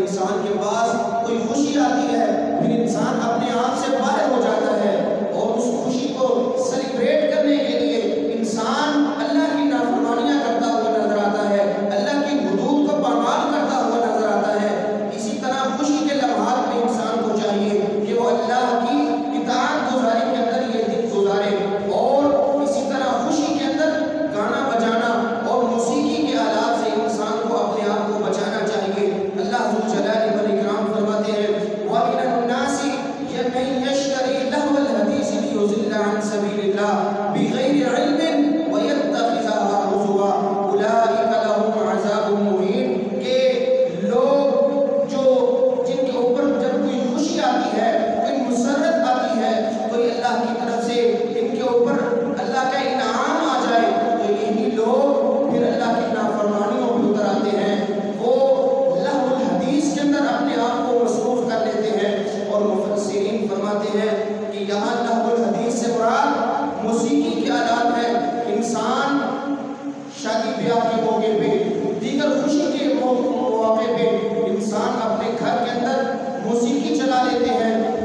انسان کے پاس کوئی خوشی آتی ہے پھر انسان اپنے آپ سے باہر ہو جاتا ہے اور اس خوشی کو سیلیبریٹ کرنے کے لیے انسان اللہ کی نافرمانیاں کرتا ہوا نظر آتا ہے، اللہ کی حدود کو پامال کرتا ہوا نظر آتا ہے۔ اسی طرح خوشی کے لمحات میں انسان کو چاہیے کہ وہ اللہ کی اطاعت گزاری کے اندر یہ دن گزارے، اور اسی طرح خوشی کے اندر گانا بجانا اور موسیقی کے آلات سے انسان کو اپنے آپ کو بچانا چاہیے۔ اللہ ذوالجلال والاکرام فرماتے ہیں وَمِنَ النَّاسِ مَن يَشْتَرِي لَهْوَ الْحَدِيثِ لِيُضِلَّ عَن سَبِيلِ اللَّهِ بِغَيْرِ عِلْمٍ وَيَتَّخِذَهَا هُزُوًا أُولَٰئِكَ لَهُمْ عَذَابٌ مُّهِينٌ، کہ لوگ جو جن کے اوپر جب کوئی خوشی آتی ہے، کوئی مسرت آتی ہے، کوئی اللہ کی طرف سے ان کے اوپر اللہ کا انعام آ جائے تو یہی لوگ پھر اللہ کی نافرمانیوں پہ اتر آتے ہیں، وہ لہو الحدیث کے اندر اپنے آپ کو مصروف کر لیتے ہیں۔ اور مفسرین فرماتے ہیں کہ یہاں لہو الحدیث سے مراد موسیقی کے آلات ہیں۔ انسان شادی بیاہ کے موقع پہ، دیگر خوشی کے مواقع پہ انسان اپنے گھر کے اندر موسیقی چلا لیتے ہیں،